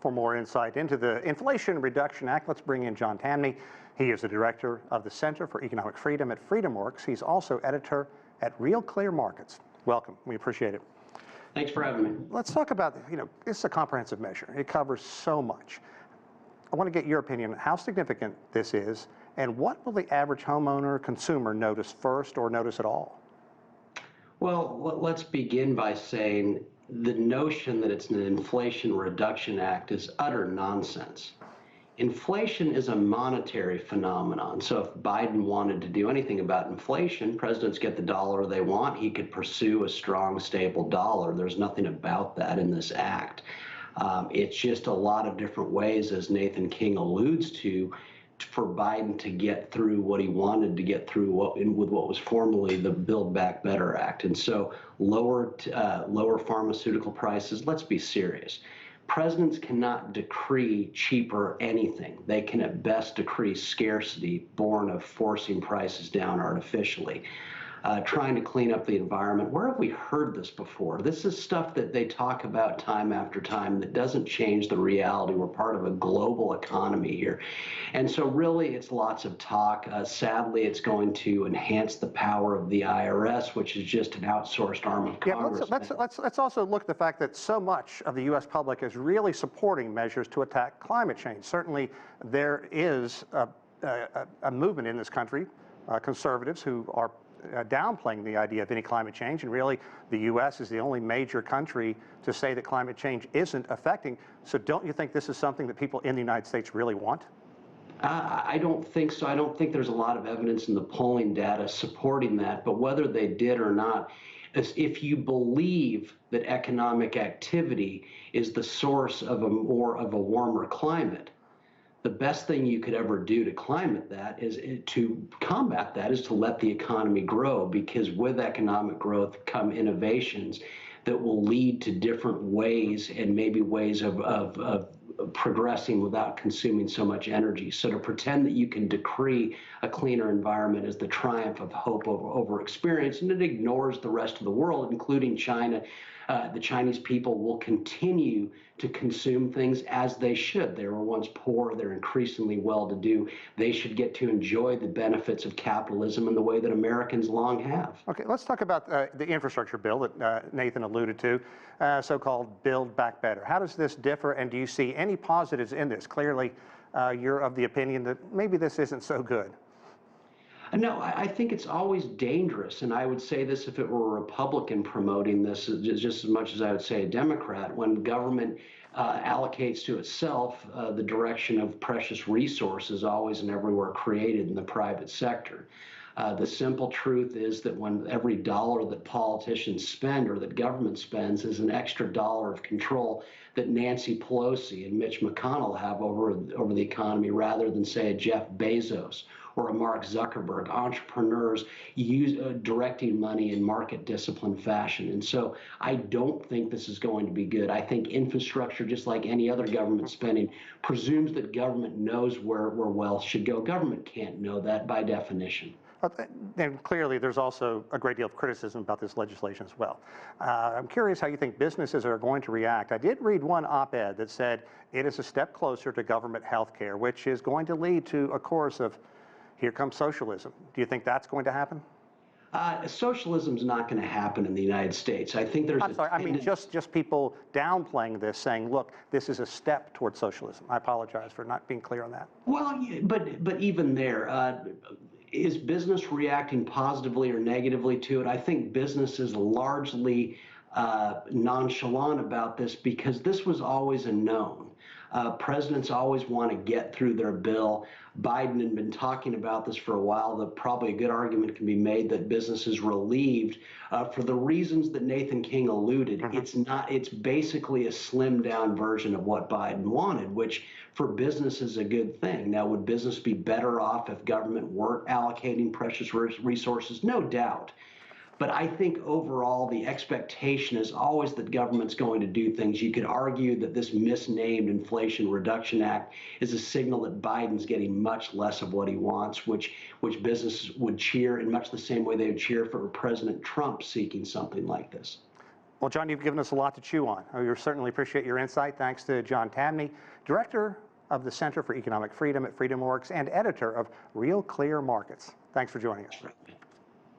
For more insight into the Inflation Reduction Act, let's bring in John Tamny. He is the director of the Center for Economic Freedom at FreedomWorks. He's also editor at Real Clear Markets. Welcome. We appreciate it. Thanks for having me. Let's talk about, it's a comprehensive measure. It covers so much. I want to get your opinion on how significant this is, and what will the average homeowner, consumer notice first or notice at all? Well, let's begin by saying the notion that it's an Inflation Reduction Act is utter nonsense. Inflation is a monetary phenomenon. So if Biden wanted to do anything about inflation, presidents get the dollar they want. He could pursue a strong, stable dollar. There's nothing about that in this act. It's just a lot of different ways, as Nathan King alludes to, for Biden to get through what he wanted to get through with what was formerly the Build Back Better Act. And so lower pharmaceutical prices. Let's be serious. Presidents cannot decree cheaper anything. They can at best decree scarcity born of forcing prices down artificially. Trying to clean up the environment. Where have we heard this before? This is stuff that they talk about time after time that doesn't change the reality. We're part of a global economy here. And so really it's lots of talk. Sadly, it's going to enhance the power of the IRS, which is just an outsourced arm of Congress. Let's also look at the fact that so much of the U.S. public is really supporting measures to attack climate change. Certainly there is a movement in this country, conservatives who are downplaying the idea of any climate change, and really the U.S. is the only major country to say that climate change isn't affecting. So don't you think this is something that people in the United States really want? I don't think so. I don't think there's a lot of evidence in the polling data supporting that, but whether they did or not, if you believe that economic activity is the source of a warmer climate, the best thing you could ever do to combat that is to let the economy grow, because with economic growth come innovations that will lead to different ways, and maybe ways of progressing without consuming so much energy. So to pretend that you can decree a cleaner environment is the triumph of hope over experience, and it ignores the rest of the world, including China. The Chinese people will continue to consume things as they should. They were once poor, they're increasingly well-to-do. They should get to enjoy the benefits of capitalism in the way that Americans long have. Okay, let's talk about the infrastructure bill that Nathan alluded to, so-called Build Back Better. How does this differ, and do you see any positives in this? Clearly, you're of the opinion that maybe this isn't so good. No, I think it's always dangerous, and I would say this if it were a Republican promoting this just as much as I would say a Democrat. When government allocates to itself the direction of precious resources always and everywhere created in the private sector. The simple truth is that when every dollar that politicians spend or that government spends is an extra dollar of control that Nancy Pelosi and Mitch McConnell have over the economy, rather than, say, a Jeff Bezos or a Mark Zuckerberg, entrepreneurs directing money in market discipline fashion. And so I don't think this is going to be good. I think infrastructure, just like any other government spending, presumes that government knows where wealth should go. Government can't know that by definition. And clearly, there's also a great deal of criticism about this legislation as well. I'm curious how you think businesses are going to react. I did read one op-ed that said it is a step closer to government health care, which is going to lead to a chorus of, here comes socialism. Do you think that's going to happen? Socialism's not going to happen in the United States. I think there's I mean, just people downplaying this, saying, look, this is a step towards socialism. I apologize for not being clear on that. Well, but even there, is business reacting positively or negatively to it? I think business is largely nonchalant about this, because this was always a known. Presidents always want to get through their bill. Biden had been talking about this for a while. That probably a good argument can be made that business is relieved for the reasons that Nathan King alluded. It's basically a slimmed down version of what Biden wanted, which for business is a good thing. Now, would business be better off if government weren't allocating precious resources? No doubt. But I think overall the expectation is always that government's going to do things. You could argue that this misnamed Inflation Reduction Act is a signal that Biden's getting much less of what he wants, which businesses would cheer in much the same way they would cheer for President Trump seeking something like this. Well, John, you've given us a lot to chew on. We certainly appreciate your insight. Thanks to John Tamny, Director of the Center for Economic Freedom at FreedomWorks and editor of Real Clear Markets. Thanks for joining us.